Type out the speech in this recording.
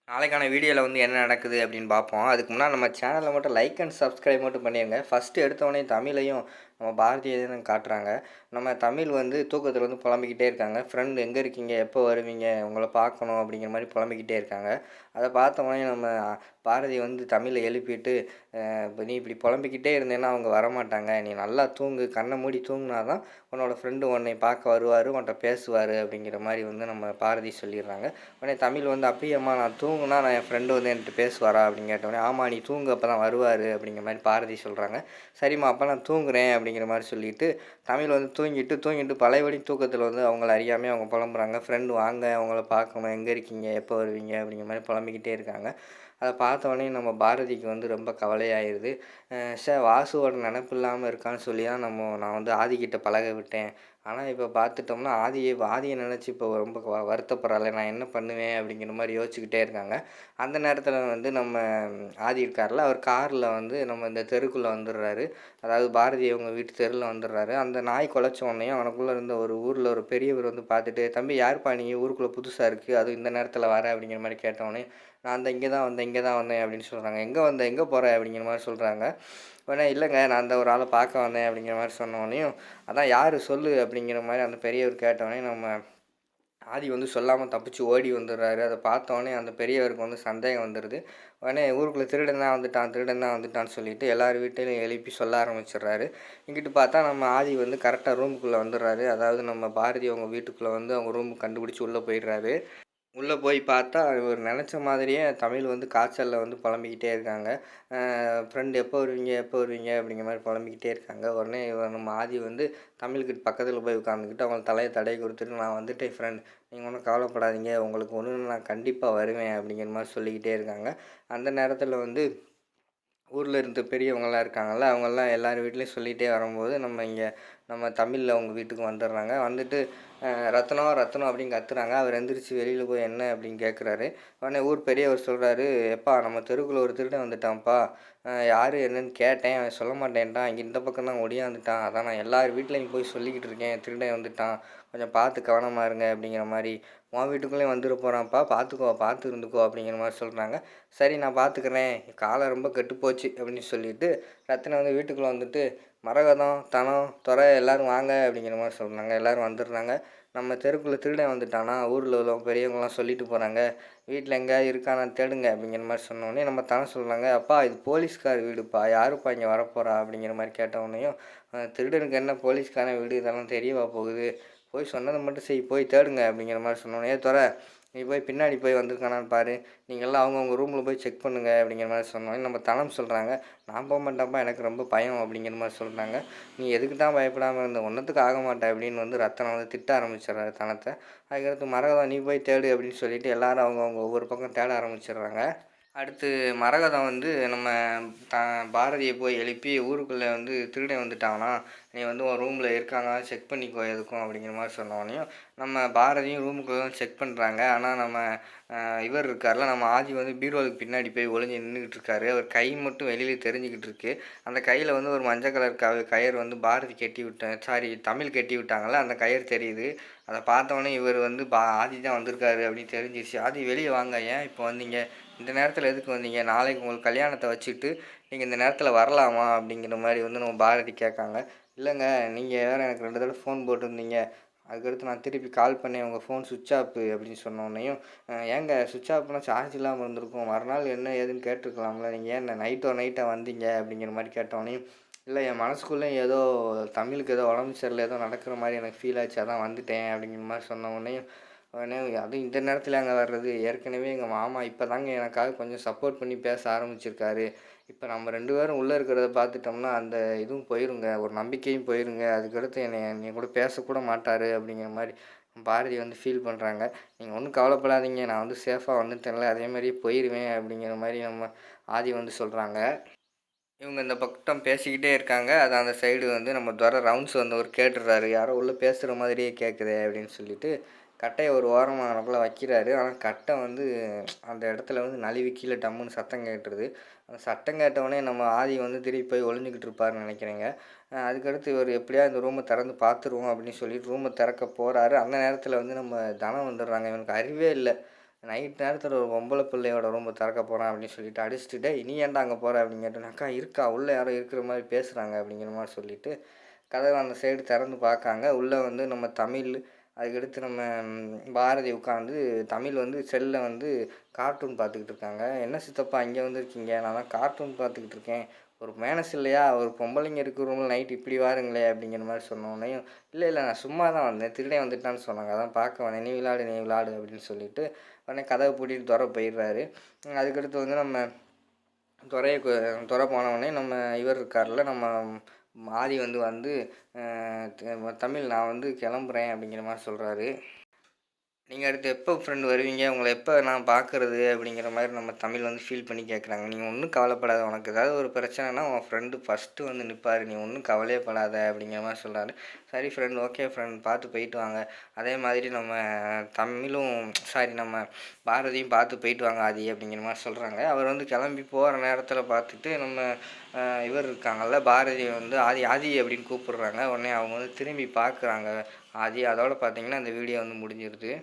நாளைக்கான வீடியோவில் வந்து என்ன நடக்குது அப்படின்னு பார்ப்போம். அதுக்கு முன்னாடி நம்ம சேனலை மட்டும் லைக் அண்ட் சப்ஸ்கிரைப் மட்டும் பண்ணிடுங்க. ஃபஸ்ட்டு எடுத்தோடனே தமிழையும் நம்ம பாரதியையும் காட்டுறாங்க. நம்ம தமிழ் வந்து தூக்கத்தில் வந்து புலம்பிக்கிட்டே இருக்காங்க. ஃப்ரெண்ட் எங்கே இருக்கீங்க, எப்போ வருவீங்க, உங்களை பார்க்கணும் அப்படிங்கிற மாதிரி புலம்பிக்கிட்டே இருக்காங்க. அதை பார்த்த உடனே நம்ம பாரதி வந்து தமிழை எழுப்பிட்டு, இப்போ நீ இப்படி புலம்பிக்கிட்டே இருந்தேன்னா அவங்க வரமாட்டாங்க, நீ நல்லா தூங்கு, கண்ணை மூடி தூங்குனா தான் உன்னோட ஃப்ரெண்டு உன்னை பார்க்க வருவார், உன்கிட்ட பேசுவார் அப்படிங்கிற மாதிரி வந்து நம்ம பாரதி சொல்லிடுறாங்க. உடனே தமிழ் வந்து அப்படியேம்மா நான் தூங்குனா நான் என் ஃப்ரெண்டு வந்து என்கிட்ட பேசுவாரா அப்படின்னு கேட்டோடனே, ஆமாம் நீ தூங்கு அப்போ தான் வருவார் அப்படிங்கிற மாதிரி பாரதி சொல்கிறாங்க. சரிம்மா அப்போ நான் தூங்குறேன் அப்படிங்கிற மாதிரி சொல்லிவிட்டு தமிழ் வந்து தூங்கிட்டு பழையபடி தூக்கத்தில் வந்து அவங்கள அறியாமல் அவங்க புலம்புறாங்க. ஃப்ரெண்டு வாங்க அவங்கள பார்க்கணும், எங்கே இருக்கீங்க, எப்போ வருவீங்க அப்படிங்கிற மாதிரி புலம்பிக்கிட்டே இருக்காங்க. அதை பார்த்தோன்னே நம்ம பாரதிக்கு வந்து ரொம்ப கவலையாயிருது. வாசுவோட நினப்பு இல்லாமல் இருக்கான்னு சொல்லி தான் நான் வந்து ஆதிக்கிட்ட பழக விட்டேன். ஆனால் இப்போ பார்த்துட்டோம்னா ஆதியை நினச்சி இப்போ ரொம்ப வருத்தப்படுறாளே, நான் என்ன பண்ணுவேன் அப்படிங்கிற மாதிரி யோசிச்சுக்கிட்டே இருக்காங்க. அந்த நேரத்தில் வந்து நம்ம ஆதி இருக்கார்ல, அவர் காரில் வந்து நம்ம இந்த தெருக்குள்ளே வந்துடுறாரு. அதாவது பாரதி அவங்க வீட்டு தெருவில் வந்துடுறாரு. அந்த நாய் குலைச்ச உடனேயும் அவனுக்குள்ளே இருந்த ஒரு ஊரில் ஒரு பெரியவர் வந்து பார்த்துட்டு, தம்பி யாருப்பா நீ, ஊருக்குள்ளே புதுசாக இருக்குது, அதுவும் இந்த நேரத்தில் வர அப்படிங்கிற மாதிரி கேட்டவுடனே, நான் அந்த இங்கே தான் வந்தேன் அப்படின்னு சொல்கிறாங்க. எங்கே வந்த, எங்கே போகிற அப்படிங்கிற மாதிரி சொல்கிறாங்க. உடனே இல்லைங்க நான் அந்த ஒரு ஆளை பார்க்க வந்தேன் அப்படிங்கிற மாதிரி சொன்னோடனையும், அதான் யார் சொல்லு அப்படிங்கிற மாதிரி அந்த பெரியவர் கேட்டோடனே நம்ம ஆதி வந்து சொல்லாமல் தப்பிச்சு ஓடி வந்துடுறாரு. அதை பார்த்தோன்னே அந்த பெரியவருக்கு வந்து சந்தேகம் வந்துடுது. உடனே ஊருக்குள்ளே திருடன் தான் வந்துட்டான்னு சொல்லிட்டு எல்லார் வீட்டையும் எழுப்பி சொல்ல ஆரம்பிச்சிடுறாரு. இங்கிட்டு பார்த்தா நம்ம ஆதி வந்து கரெக்டாக ரூமுக்குள்ளே வந்துடுறாரு. அதாவது நம்ம பாரதி அவங்க வீட்டுக்குள்ளே வந்து அவங்க ரூமுக்கு கண்டுபிடிச்சி உள்ளே போயிடுறாரு. உள்ளே போய் பார்த்தா இவர் நினச்ச மாதிரியே தமிழ் வந்து காய்ச்சலில் வந்து புலம்பிக்கிட்டே இருக்காங்க. ஃப்ரெண்ட் எப்போ வருவீங்க, எப்போ வருவீங்க அப்படிங்கிற மாதிரி புலம்பிக்கிட்டே இருக்காங்க. உடனே இவர் நம்ம ஆதி வந்து தமிழ்கிட்ட பக்கத்தில் போய் உட்காந்துக்கிட்டு அவங்க தலையை தடவி கொடுத்துட்டு, நான் வந்துட்டேன் ஃப்ரெண்ட், நீங்கள் ஒன்றும் கவலைப்படாதீங்க, உங்களுக்கு ஒன்று நான் கண்டிப்பாக வருவேன் அப்படிங்கிற மாதிரி சொல்லிக்கிட்டே இருக்காங்க. அந்த நேரத்தில் வந்து ஊரில் இருந்த பெரியவங்களாம் இருக்காங்கள்ல, அவங்கெல்லாம் எல்லார் வீட்லேயும் சொல்லிகிட்டே வரும்போது நம்ம தமிழில் அவங்க வீட்டுக்கு வந்துடுறாங்க. வந்துட்டு ரத்னம் ரத்னம் அப்படின்னு கத்துறாங்க. அவர் எந்திரிச்சு வெளியில் போய் என்ன அப்படின்னு கேட்குறாரு. உடனே ஊர் பெரியவர் சொல்கிறாரு, எப்பா நம்ம தெருக்குள்ளே ஒரு திருடன் வந்துட்டான்ப்பா, யார் என்னன்னு கேட்டேன், அவன் சொல்ல மாட்டேன்ட்டான், இங்கே இந்த பக்கம் தான் ஒடியாந்துட்டான், அதான் நான் எல்லார் வீட்லேயும் போய் சொல்லிக்கிட்டு இருக்கேன், திருடன் வந்துட்டான், கொஞ்சம் பார்த்து கவனமாக இருங்க அப்படிங்கிற மாதிரி, உன் வீட்டுக்குள்ளேயும் வந்துட போகிறான்ப்பா, பார்த்து இருந்துக்கோ அப்படிங்கிற மாதிரி சொல்கிறாங்க. சரி நான் பார்த்துக்கிறேன், காலம் ரொம்ப கெட்டுப்போச்சு அப்படின்னு சொல்லிட்டு ரத்தினம் வந்து வீட்டுக்குள்ளே வந்துட்டு, மரகதம் தனம் துறை எல்லோரும் வாங்க அப்படிங்கிற மாதிரி சொல்கிறாங்க. எல்லோரும் வந்துடுறாங்க. நம்ம தெருக்குள்ளே திருடன் வந்துட்டானா, ஊரில் உள்ள பெரியவங்களாம் சொல்லிட்டு போகிறாங்க, வீட்டில் எங்கேயாவது இருக்கானா தேடுங்க அப்படிங்கிற மாதிரி சொன்னோடனே நம்ம தனம் சொல்கிறாங்க, அப்பா இது போலீஸ்கார் வீடுப்பா, யாருப்பா இங்கே வரப்போகிறா அப்படிங்கிற மாதிரி கேட்டவுடனேயும், திருடனுக்கு என்ன போலீஸ்காரன் வீடு, இதெல்லாம் தெரியவா போகுது, போய் சொன்னதை மட்டும் செய், போய் தேடுங்க அப்படிங்கிற மாதிரி சொன்னோடனே, துறை நீ போய் பின்னாடி போய் வந்திருக்கானான்னு பாரு, நீங்கள்லாம் அவங்கவுங்க ரூமில் போய் செக் பண்ணுங்கள் அப்படிங்கிற மாதிரி சொன்னோன்னே நம்ம தனம் சொல்கிறாங்க, நான் போக மாட்டேன்ப்பா, எனக்கு ரொம்ப பயம் அப்படிங்கிற மாதிரி சொல்கிறாங்க. நீ எதுக்கு தான் பயப்படாமல் இருந்த, ஒன்றத்துக்கு ஆக மாட்டேன் அப்படின்னு வந்து ரத்தனம் வந்து திட்ட ஆரம்பிச்சிடுறாரு தனத்தை. அதுக்கடுத்து மரகதம் நீ போய் தேடு அப்படின்னு சொல்லிட்டு எல்லோரும் அவங்கவுங்க ஒவ்வொரு பக்கம் தேட ஆரம்பிச்சிடுறாங்க. அடுத்து மரகதம் வந்து நம்ம த பாரதியை போய் எழுப்பி, ஊருக்குள்ளே வந்து திருடன் வந்துட்டானா, நீ வந்து உன் ரூமில் இருக்காங்க செக் பண்ணிக்கோ எதுக்கும் அப்படிங்கிற மாதிரி சொன்னோடனையும் நம்ம பாரதியும் ரூமுக்குள்ளே செக் பண்ணுறாங்க. ஆனால் நம்ம இவர் இருக்கார்ல, நம்ம ஆதி வந்து பீரோவுக்கு பின்னாடி போய் ஒளிஞ்சு நின்றுக்கிட்டு இருக்காரு. அவர் கை மட்டும் வெளியில் தெரிஞ்சுக்கிட்டு இருக்கு. அந்த கையில் வந்து ஒரு மஞ்சள் கலர் கயிறு வந்து பாரதி தமிழ் கட்டி விட்டாங்கள்ல, அந்த கயிறு தெரியுது. அதை பார்த்தோன்னே இவர் வந்து ஆதி தான் வந்திருக்காரு அப்படின்னு தெரிஞ்சிருச்சு. ஆதி வெளியே வாங்க, ஏன் இப்போ வந்தீங்க, இந்த நேரத்தில் எதுக்கு வந்தீங்க, நாளைக்கு உங்களுக்கு கல்யாணத்தை வச்சுட்டு நீங்கள் இந்த நேரத்தில் வரலாமா அப்படிங்கிற மாதிரி வந்து நம்ம பாரதி கேட்காங்க. இல்லைங்க நீங்கள் வேறு எனக்கு 2 தடவை ஃபோன் போட்டிருந்தீங்க, அதுக்கடுத்து நான் திருப்பி கால் பண்ணேன், உங்கள் ஃபோன் சுவிட்ச் ஆஃப் அப்படின்னு சொன்னோடனையும், ஏங்க சுவிட்ச் ஆஃப்னா சார்ஜ் இல்லாமல் இருந்திருக்கும், மறுநாள் என்ன ஏதுன்னு கேட்டிருக்கலாம்ல, நீங்கள் ஏன் நைட்டாக வந்தீங்க அப்படிங்கிற மாதிரி கேட்டோடனையும், இல்லை என் மனசுக்குள்ளே ஏதோ தமிழுக்கு ஏதோ உடம்பு சரியில்லை ஏதோ நடக்கிற மாதிரி எனக்கு ஃபீல் ஆச்சு, அதான் வந்துட்டேன் அப்படிங்கிற மாதிரி சொன்ன உடனேயும், அதுவும் இந்த நேரத்தில் அங்கே வர்றது, ஏற்கனவே எங்கள் மாமா இப்போ தாங்க எனக்காக கொஞ்சம் சப்போர்ட் பண்ணி பேச ஆரம்பிச்சிருக்காரு, இப்போ நம்ம 2 பேரும் உள்ளே இருக்கிறத பார்த்துட்டோம்னா அந்த இதுவும் போயிருங்க, ஒரு நம்பிக்கையும் போயிருங்க, அதுக்கடுத்து என்னை கூட பேசக்கூட மாட்டார் அப்படிங்கிற மாதிரி பாரதி வந்து ஃபீல் பண்ணுறாங்க. நீங்கள் ஒன்றும் கவலைப்படாதீங்க, நான் வந்து சேஃபாக வந்துட்டேன்ல, அதே மாதிரியே போயிடுவேன் அப்படிங்கிற மாதிரி நம்ம ஆதி வந்து சொல்கிறாங்க. இவங்க இந்த பக்கம் பேசிக்கிட்டே இருக்காங்க. அது அந்த சைடு வந்து நம்ம ரவுண்ட்ஸ் வந்தவர் கேட்டுடுறாரு, யாரோ உள்ளே பேசுகிற மாதிரியே கேட்குதே அப்படின்னு சொல்லிட்டு கட்டையை ஒரு ஓரமாக அங்கனக்குள்ளே வைக்கிறாரு. ஆனால் கட்டை வந்து அந்த இடத்துல வந்து நழுவி கீழே டம்முன்னு சத்தம் கேட்டுருது. அந்த சத்தம் கேட்டவுடனே நம்ம ஆதி வந்து திருப்பி போய் ஒளிஞ்சிக்கிட்டு இருப்பாருன்னு நினைக்கிறேங்க. அதுக்கடுத்து இவர் எப்படியா இந்த ரூமை திறந்து பார்த்துருவோம் அப்படின்னு சொல்லிட்டு ரூமை திறக்க போகிறாரு. அந்த நேரத்தில் வந்து நம்ம தனம் வந்துடுறாங்க. இவனுக்கு அறிவே இல்லை. நைட் நேரத்தில் ஒரு பொம்பளை பிள்ளையோட ரூமை திறக்க போகிறான் அப்படின்னு சொல்லிட்டு அடிச்சுட்டு, "டேய் நீ ஏன்டா அங்கே போகிற?" அப்படின்னு கேட்டோன்னே, "அக்கா இருக்கா, உள்ளே யாரோ இருக்கிற மாதிரி பேசுகிறாங்க" அப்படிங்கிற மாதிரி சொல்லிட்டு கதவை அந்த சைடு திறந்து பார்க்காங்க. உள்ளே வந்து நம்ம தமிழ், அதுக்கடுத்து நம்ம பாரதி உட்காந்து தமிழ் வந்து செல்லில் வந்து கார்ட்டூன் பார்த்துக்கிட்டு இருக்காங்க. "என்ன சித்தப்பா இங்கே வந்திருக்கீங்க?" "நான் தான் கார்ட்டூன் பார்த்துக்கிட்டு இருக்கேன்." "ஒரு மேனஸ் இல்லையா? ஒரு பொம்பளைங்க இருக்கிற ரூமில் நைட் இப்படி வாருங்களே" அப்படிங்கிற மாதிரி சொன்னோடனையும், "இல்லை இல்லை நான் சும்மா தான் வந்தேன், திருடே வந்துட்டான்னு சொன்னாங்க, அதான் பார்க்க வந்தேன், நீ விளாடு நீ விளாடு" அப்படின்னு சொல்லிட்டு உடனே கதவை பூட்டிட்டு துறை போயிடுறாரு. அதுக்கடுத்து வந்து நம்ம துறை போனவுடனே நம்ம இவர் இருக்கார்ல, நம்ம ஆதி வந்து தமிழ் நான் வந்து கிளம்புறேன் அப்படிங்கிற மாதிரி சொல்கிறாரு. "நீங்கள் அடுத்து எப்போ ஃப்ரெண்ட் வருவீங்க? உங்களை எப்போ நான் பார்க்குறது?" அப்படிங்கிற மாதிரி நம்ம தமிழ் வந்து ஃபீல் பண்ணி கேட்குறாங்க. "நீங்கள் ஒன்றும் கவலைப்படாத, உனக்கு ஏதாவது ஒரு பிரச்சனைனா உன் ஃப்ரெண்டு ஃபஸ்ட்டு வந்து நிற்பார், நீ ஒன்றும் கவலையே படாத" அப்படிங்கிற மாதிரி சொல்கிறாரு. "சரி ஃப்ரெண்ட், ஓகே ஃப்ரெண்ட், பார்த்து போயிட்டு வாங்க." அதே மாதிரி நம்ம தமிழும் நம்ம பாரதியும் பார்த்து போயிட்டு வாங்க ஆதி அப்படிங்கிற மாதிரி சொல்கிறாங்க. அவர் வந்து கிளம்பி போகிற நேரத்தில் பார்த்துட்டு நம்ம இவர் இருக்காங்கல்ல பாரதி வந்து ஆதி ஆதி அப்படின்னு கூப்பிடுறாங்க. உடனே அவங்க வந்து திரும்பி பார்க்குறாங்க ஆதி. அதோட பார்த்தீங்கன்னா இந்த வீடியோ வந்து முடிஞ்சிருது.